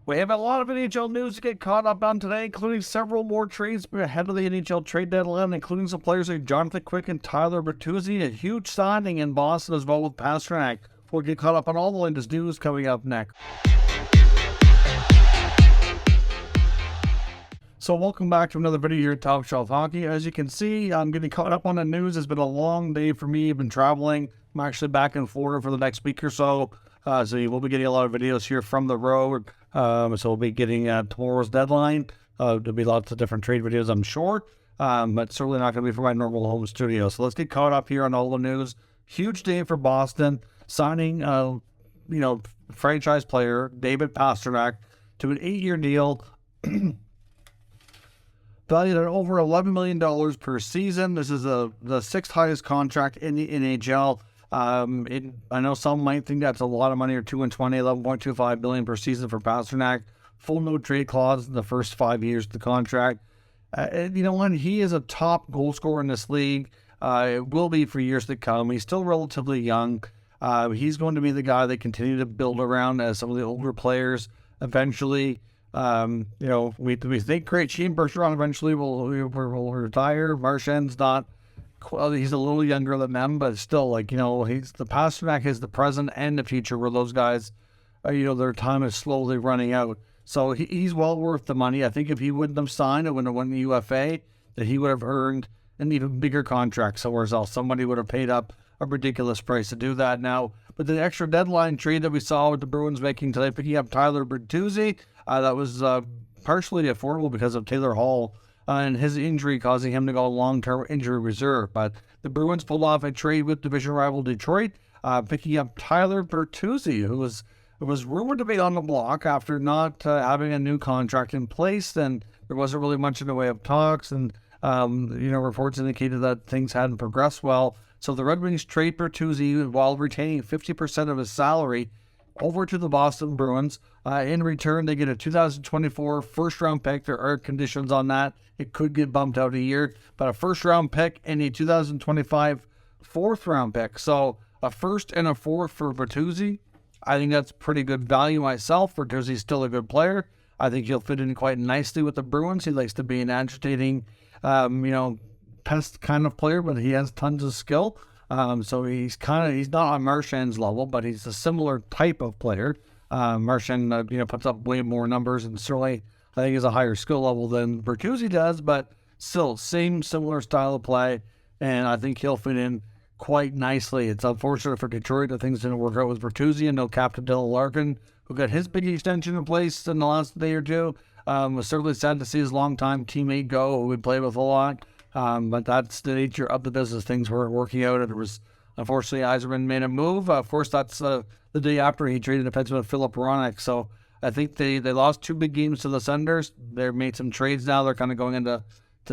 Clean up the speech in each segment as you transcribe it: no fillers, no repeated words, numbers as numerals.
We have a lot of NHL news to get caught up on today, including several more trades ahead of the NHL Trade Deadline, including some players like Jonathan Quick and Tyler Bertuzzi, a huge signing in Boston as well with Pastrnak. We'll get caught up on all the latest news coming up next. So welcome back to another video here at Top Shelf Hockey. As you can see, I'm getting caught up on the news. It's been a long day for me. I've been traveling. I'm actually back in Florida for the next week or so. So you will be getting a lot of videos here from the road. So we'll be getting tomorrow's deadline. There'll be lots of different trade videos, I'm sure. But certainly not going to be for my normal home studio. So let's get caught up here on all the news. Huge day for Boston. Signing, franchise player David Pastrnak to an 8-year deal. Valued at over $11 million per season. This is the sixth highest contract in the NHL. I know some might think that's a lot of money, or 2 and 20, $11.25 billion per season for Pastrnak. Full no trade clause in the first 5 years of the contract. You know what? He is a top goal scorer in this league. It will be for years to come. He's still relatively young. He's going to be the guy they continue to build around as some of the older players eventually. We think Krejci Bergeron eventually will retire. Marchand's not. Well, he's a little younger than them, but still, he's the Pastrnak is the present and the future, where those guys, their time is slowly running out. So he's well worth the money. I think if he wouldn't have signed and wouldn't have won the UFA, that he would have earned an even bigger contract somewhere else. Somebody would have paid up a ridiculous price to do that now. But the extra deadline trade that we saw with the Bruins making today, picking up Tyler Bertuzzi, that was partially affordable because of Taylor Hall and his injury causing him to go long-term injury reserve. But the Bruins pulled off a trade with division rival Detroit, picking up Tyler Bertuzzi, who was rumored to be on the block after not having a new contract in place. And there wasn't really much in the way of talks, and reports indicated that things hadn't progressed well. So the Red Wings trade Bertuzzi while retaining 50% of his salary over to the Boston Bruins. In return, they get a 2024 first-round pick. There are conditions on that. It could get bumped out a year, but a first-round pick and a 2025 fourth-round pick. So a first and a fourth for Bertuzzi. I think that's pretty good value myself. Bertuzzi's still a good player. I think he'll fit in quite nicely with the Bruins. He likes to be an agitating, pest kind of player, but he has tons of skill. So he's not on Marchand's level, but he's a similar type of player. Marchand, puts up way more numbers, and certainly I think he's a higher skill level than Bertuzzi does, but still similar style of play, and I think he'll fit in quite nicely. It's unfortunate for Detroit that things didn't work out with Bertuzzi, and no Captain Dylan Larkin, who got his big extension in place in the last day or two. Was certainly sad to see his longtime teammate go, who we played with a lot. But that's the nature of the business. Things weren't working out, and it was, unfortunately, Yzerman made a move. Of course, that's the day after he traded defenseman Philip Hronek. So I think they lost 2 big games to the Senators. They've made some trades now. They're kind of going into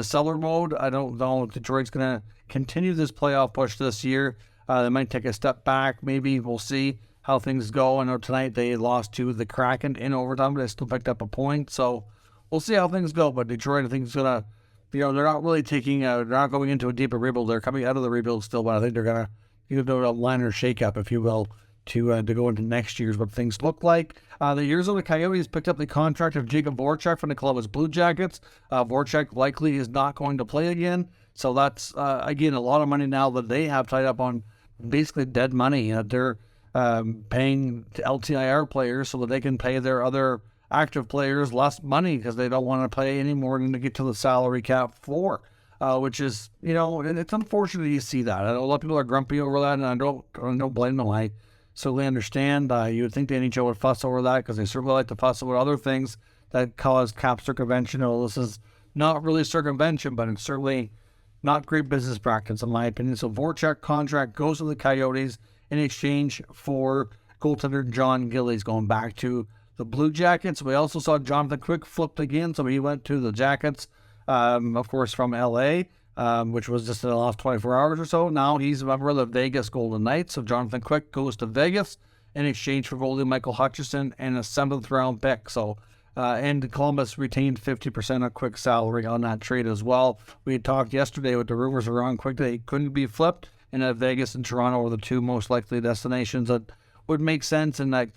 seller mode. I don't know if Detroit's going to continue this playoff push this year. They might take a step back. Maybe we'll see how things go. I know tonight they lost to the Kraken in overtime, but they still picked up a point. So we'll see how things go. But Detroit, I think, is going to, they're not really they're not going into a deeper rebuild. They're coming out of the rebuild still, but I think they're going to do a liner shake-up, if you will, to go into next year's what things look like. The Arizona Coyotes picked up the contract of Jakub Voracek from the Columbus Blue Jackets. Voracek likely is not going to play again. So that's, again, a lot of money now that they have tied up on basically dead money. They're paying to LTIR players so that they can pay their other active players less money because they don't want to pay any more than to get to the salary cap floor, which is, and it's unfortunate you see that. I know a lot of people are grumpy over that, and I don't blame them. I certainly understand. You would think the NHL would fuss over that because they certainly like to fuss over other things that cause cap circumvention. This is not really circumvention, but it's certainly not great business practice, in my opinion. So Voracek contract goes to the Coyotes in exchange for goaltender John Gillies going back to the Blue Jackets. We also saw Jonathan Quick flipped again, so he went to the Jackets, of course, from L.A., which was just in the last 24 hours or so. Now he's a member of the Vegas Golden Knights, so Jonathan Quick goes to Vegas in exchange for goalie Michael Hutchison and a 7th-round pick. So, and Columbus retained 50% of Quick's salary on that trade as well. We had talked yesterday with the rumors around Quick that he couldn't be flipped, and that Vegas and Toronto were the 2 most likely destinations that would make sense, and that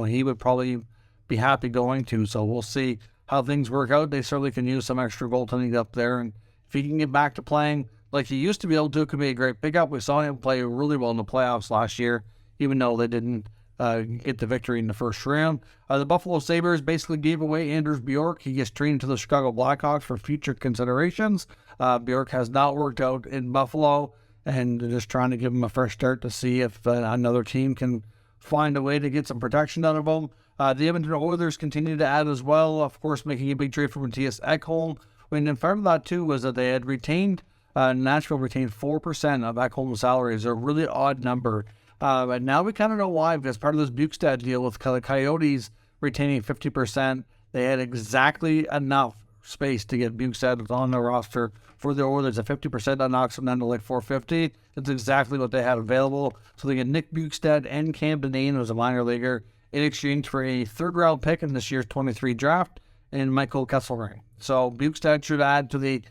he would probably be happy going to. So we'll see how things work out. They certainly can use some extra goaltending up there. And if he can get back to playing like he used to be able to, it could be a great pickup. We saw him play really well in the playoffs last year, even though they didn't get the victory in the first round. The Buffalo Sabres basically gave away Anders Bjork. He gets traded to the Chicago Blackhawks for future considerations. Bjork has not worked out in Buffalo, and they're just trying to give him a fresh start to see if another team can find a way to get some protection out of him. The Edmonton Oilers continue to add as well, of course, making a big trade for Mattias Ekholm. And in front of that, too, was that they had Nashville retained 4% of Ekholm's salary. It's a really odd number. And now we kind of know why, because part of this Bjugstad deal with the Coyotes retaining 50%, they had exactly enough space to get Bjugstad on the roster for the Oilers. A 50% that knocks them down to like $450. That's exactly what they had available. So they get Nick Bjugstad and Cam Dineen, who's a minor leaguer, in exchange for a third-round pick in this year's 23 draft and Michael Kesselring. So Bjugstad should add to the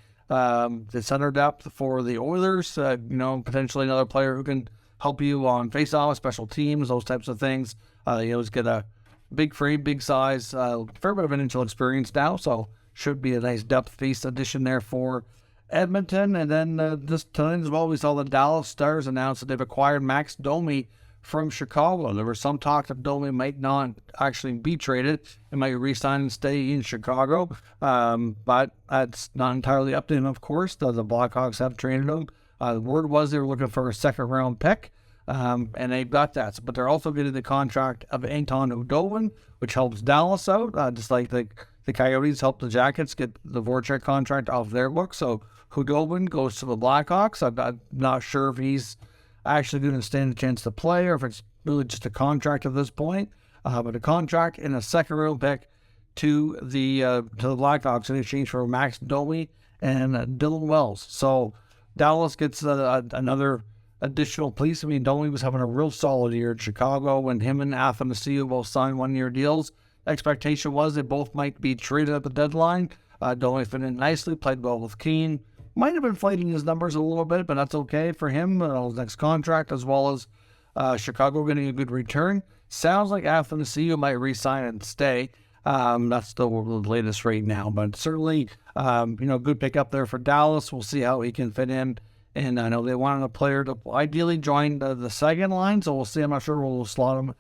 center depth for the Oilers. Potentially another player who can help you on face-off, special teams, those types of things. He's got a big frame, big size, fair bit of NHL experience now, so should be a nice depth piece addition there for Edmonton. And then this tonight as well, we saw the Dallas Stars announce that they've acquired Max Domi from Chicago. There was some talk that Domi might not actually be traded and might re-sign and stay in Chicago, but that's not entirely up to him, of course. The Blackhawks have traded him. The word was they were looking for a second-round pick, and they've got that. But they're also getting the contract of Anton Khudobin, which helps Dallas out, just like the Coyotes helped the Jackets get the Voracek contract off their books. So Khudobin goes to the Blackhawks. I'm not sure if he's actually going to stand a chance to play or if it's really just a contract at this point. But a contract and a second-round pick to the Blackhawks in exchange for Max Domi and Dylan Wells. So Dallas gets another additional piece. I mean, Domi was having a real solid year in Chicago when him and Athanasiou both signed one-year deals. Expectation was they both might be traded at the deadline. Domi fit in nicely, played well with Keane. Might have been inflating his numbers a little bit, but that's okay for him. His next contract, as well as Chicago getting a good return. Sounds like Athanasiou might re-sign and stay. That's the latest right now, but certainly, good pickup there for Dallas. We'll see how he can fit in. And I know they wanted a player to ideally join the second line, so we'll see. I'm not sure we'll slot him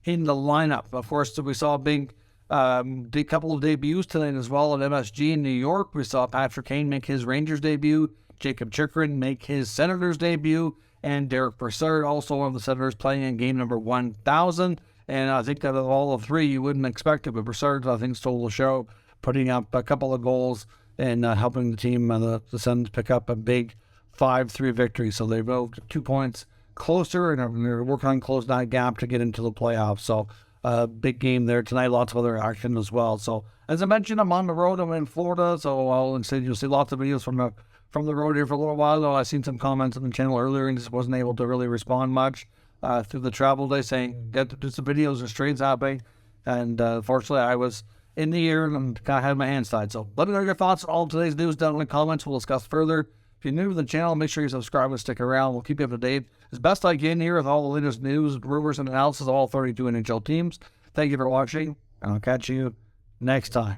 in the lineup. Of course, we saw a big couple of debuts tonight as well at MSG in New York. We saw Patrick Kane make his Rangers debut, Jakob Chychrun make his Senators debut, and Derek Brassard, also one of the Senators, playing in game number 1,000. And I think out of all of three, you wouldn't expect it, but Brassard, I think, stole the show, putting up a couple of goals and helping the team, the Sens, pick up a big 5-3 victory. So they moved 2 points closer, and they're working on closing that gap to get into the playoffs. So big game there tonight, lots of other action as well. So as I mentioned, I'm on the road. I'm in Florida, so you'll see lots of videos from the road here for a little while. Though I've seen some comments on the channel earlier and just wasn't able to really respond much through the travel day, saying get to do some videos and trades happening. And fortunately, I was in the air and kind of had my hands tied. So let me know your thoughts on all of today's news down in the comments. We'll discuss further. If you're new to the channel, make sure you subscribe and stick around. We'll keep you up to date as best I can here with all the latest news, rumors, and analysis of all 32 NHL teams. Thank you for watching, and I'll catch you next time.